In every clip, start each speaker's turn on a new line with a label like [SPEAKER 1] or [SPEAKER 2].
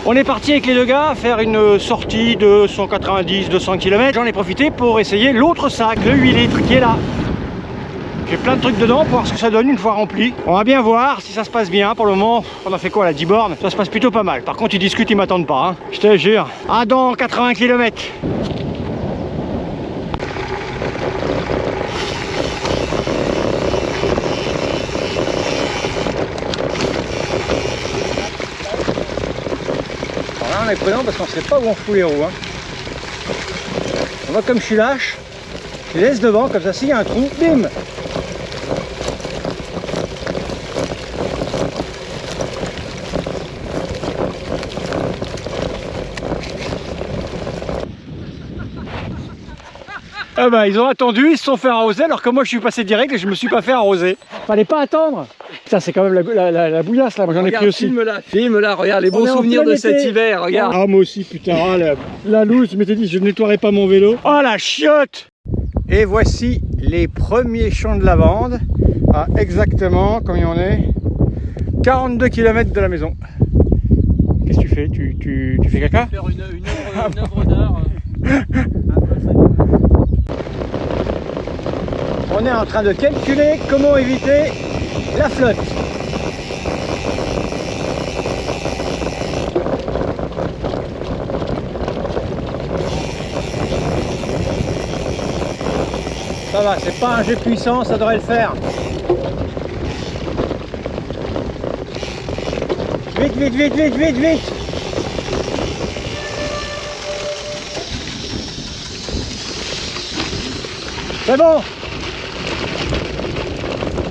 [SPEAKER 1] On est parti avec les deux gars faire une sortie de 190-200 km. J'en ai profité pour essayer l'autre sac, le 8 litres qui est là. J'ai plein de trucs dedans pour voir ce que ça donne une fois rempli. On va bien voir si ça se passe bien. Pour le moment, on a fait quoi, la 10 bornes? Ça se passe plutôt pas mal. Par contre, ils discutent, ils m'attendent pas, hein. Je te jure. Ah, dans 80 km. Alors là, on est prudent parce qu'on ne sait pas où on fout les roues, hein. On voit comme je suis lâche. Je les laisse devant, comme ça, s'il y a un trou, bim! Ah bah ils ont attendu, ils se sont fait arroser alors que moi je suis passé direct et je me suis pas fait arroser. Fallait pas attendre. Putain c'est quand même la bouillasse là, moi j'en ai pris aussi.
[SPEAKER 2] Filme-la, regarde les bons souvenirs de cet hiver, regarde.
[SPEAKER 1] Ah moi aussi putain, ah, la loose, je m'étais dit je nettoierai pas mon vélo. Oh la chiotte. Et voici les premiers champs de lavande à exactement combien on est, 42 km de la maison. Qu'est-ce que tu fais? Tu fais caca?
[SPEAKER 2] Faire une œuvre d'art.
[SPEAKER 1] On est en train de calculer comment éviter la flotte. Ça va, c'est pas un jet puissant, ça devrait le faire. Vite, vite, vite, vite, vite, vite. C'est bon.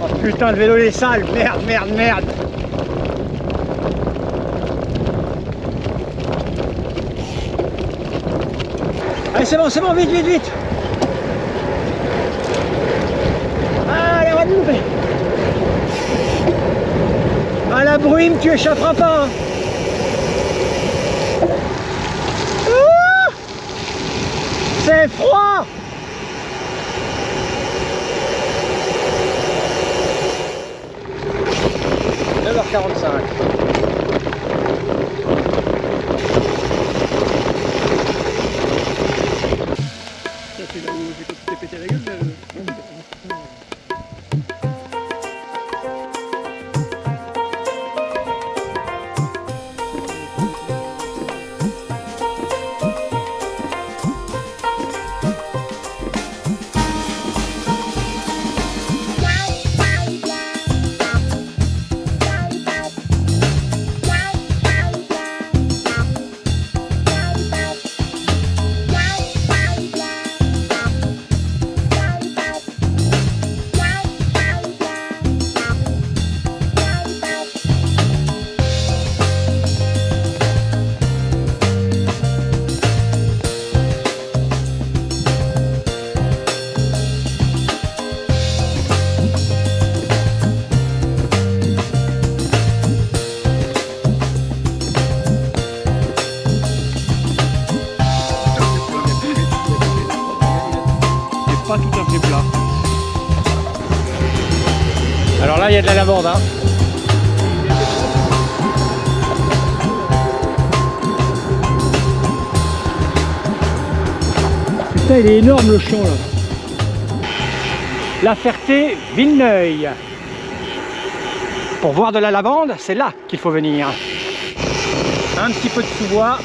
[SPEAKER 1] Oh putain, le vélo il est sale, merde, merde, merde. Allez, c'est bon, vite, vite, vite. Allez, on va louper. À la bruine, tu échapperas pas. Hein. C'est froid. h 45.
[SPEAKER 2] C'est là où j'ai t'es pété la gueule.
[SPEAKER 1] Pas tout à fait plat. Alors là il y a de la lavande, hein. Putain il est énorme le champ là. La Ferté-Villeneuil. Pour voir de la lavande, c'est là qu'il faut venir. Un petit peu de sous-bois.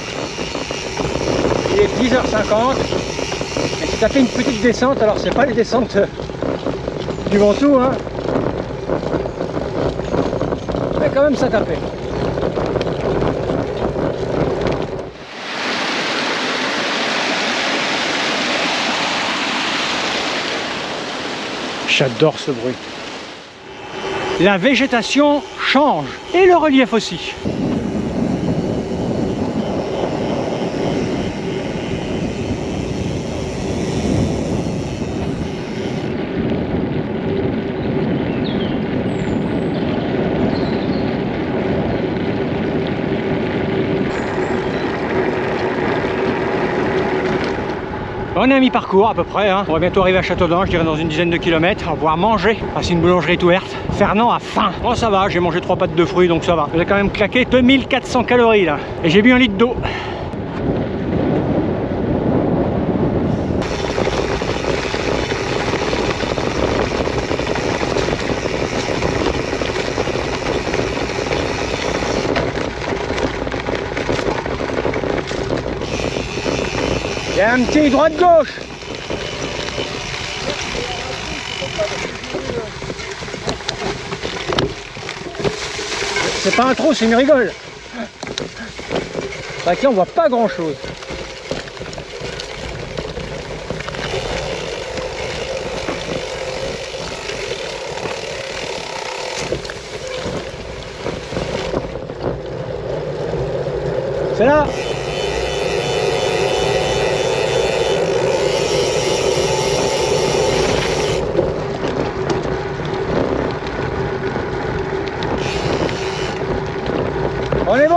[SPEAKER 1] Il est 10h50. Ça fait une petite descente, alors c'est pas les descentes du Ventoux, hein. Mais quand même ça tapait. J'adore ce bruit. La végétation change et le relief aussi. On est à mi-parcours à peu près, hein. On va bientôt arriver à Châteaudun, je dirais dans une dizaine de kilomètres. On va pouvoir manger. Ah, si une boulangerie est ouverte. Fernand a faim. Bon, ça va, j'ai mangé 3 pâtes de fruits, donc ça va. J'ai quand même claqué 2400 calories là. Et j'ai bu 1 litre d'eau. Il y a un petit droite-gauche. C'est pas un trou, c'est une rigole. Là, on voit pas grand chose. C'est là. On est bon.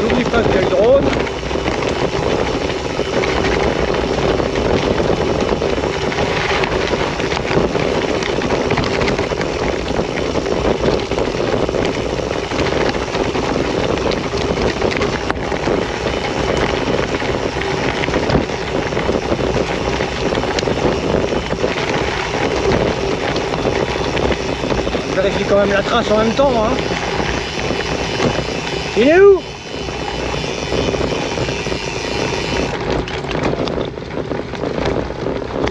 [SPEAKER 1] N'oublie pas qu'il y a le drone. Je vérifie quand même la trace en même temps, hein. Il est où?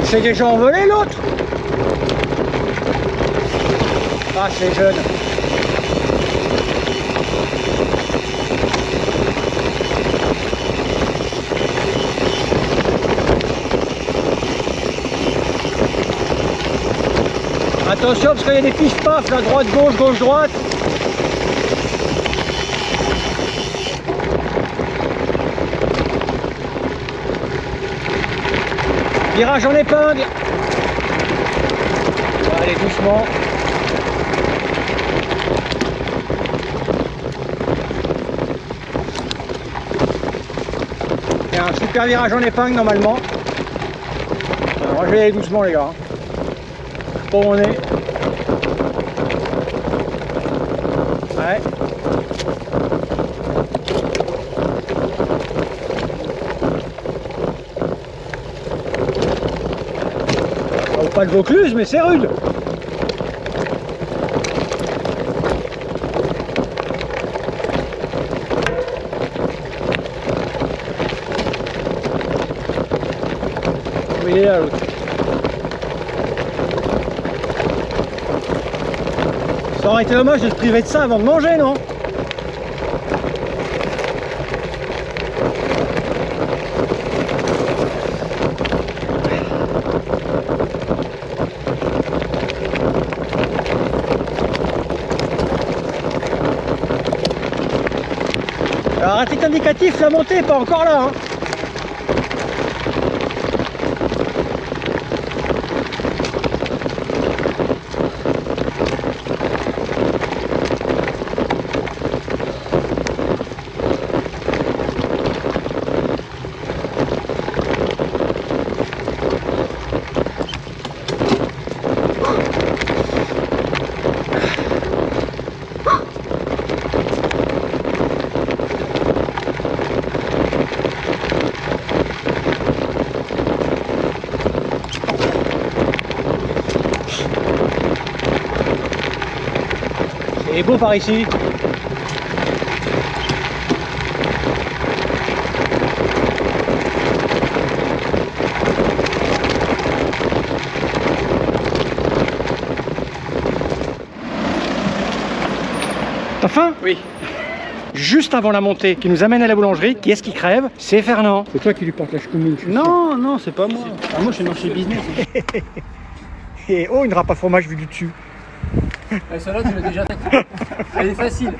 [SPEAKER 1] C'est déjà envolé l'autre? Ah, c'est jeune. Attention parce qu'il y a des pif-paf, là, droite-gauche, gauche-droite. Virage en épingle. Allez, doucement. Il y a un super virage en épingle normalement. Alors, je vais aller doucement les gars. Pour mon nez. Ouais. Oh, pas de Vaucluse, mais c'est rude. Oui, il est là l'autre. Ça aurait été dommage de se priver de ça avant de manger, non? Alors à titre indicatif, la montée n'est pas encore là, hein. C'est beau par ici. T'as faim?
[SPEAKER 2] Oui.
[SPEAKER 1] Juste avant la montée qui nous amène à la boulangerie, qui est-ce qui crève? C'est Fernand.
[SPEAKER 2] C'est toi qui lui portes la ch'toumoune.
[SPEAKER 1] Non, non, c'est pas moi.
[SPEAKER 2] Ah, moi je suis marché business.
[SPEAKER 1] Et oh, une râpe à fromage vu du dessus.
[SPEAKER 2] Celle-là tu l'as déjà attaquée. Elle est facile.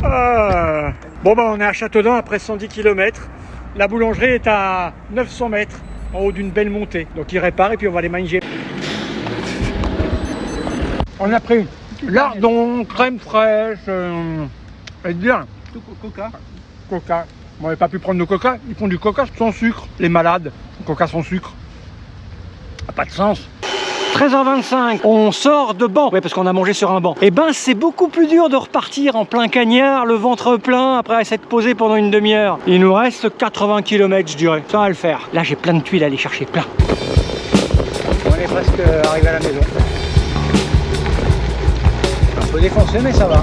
[SPEAKER 1] Ah. Bon bah on est à Châteaudun après 110 km. La boulangerie est à 900 mètres en haut d'une belle montée. Donc il répare et puis on va les manger. On a pris lardon, crème fraîche, et bien.
[SPEAKER 2] Coca.
[SPEAKER 1] Coca. On n'avait pas pu prendre de coca. Ils font du coca sans sucre. Les malades, coca sans sucre. Ça n'a pas de sens. 13h25, on sort de banc. Oui, parce qu'on a mangé sur un banc. Et ben, c'est beaucoup plus dur de repartir en plein cagnard, le ventre plein, après s'être posé pendant une demi-heure. Il nous reste 80 km, je dirais. Ça va le faire. Là, j'ai plein de tuiles à aller chercher, plein. On est presque arrivé à la maison. Un peu défoncé, mais ça va.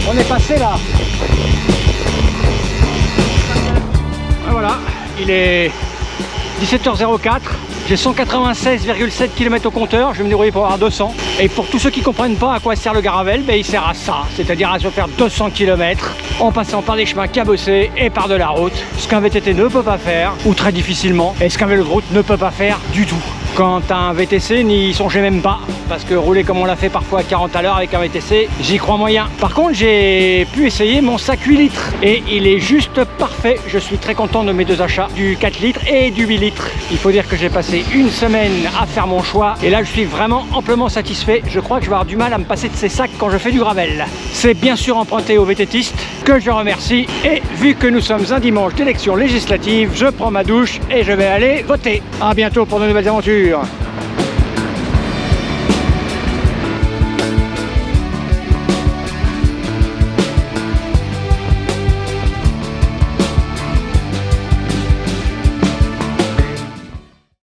[SPEAKER 1] On est passé là. Et voilà, il est 17h04. J'ai 196,7 km au compteur. Je vais me débrouiller pour avoir 200. Et pour tous ceux qui ne comprennent pas à quoi sert le Garavel, ben il sert à ça. C'est-à-dire à se faire 200 km en passant par des chemins cabossés et par de la route. Ce qu'un VTT ne peut pas faire, ou très difficilement, et ce qu'un vélo de route ne peut pas faire du tout. Quant à un VTC, n'y songez même pas, parce que rouler comme on l'a fait parfois à 40 à l'heure avec un VTC, j'y crois moyen. Par contre, j'ai pu essayer mon sac 8 litres, et il est juste parfait. Je suis très content de mes deux achats, du 4 litres et du 8 litres. Il faut dire que j'ai passé une semaine à faire mon choix, et là je suis vraiment amplement satisfait. Je crois que je vais avoir du mal à me passer de ces sacs quand je fais du gravel. C'est bien sûr emprunté aux VTTistes, que je remercie, et vu que nous sommes un dimanche d'élection législative, je prends ma douche et je vais aller voter. À bientôt pour de nouvelles aventures.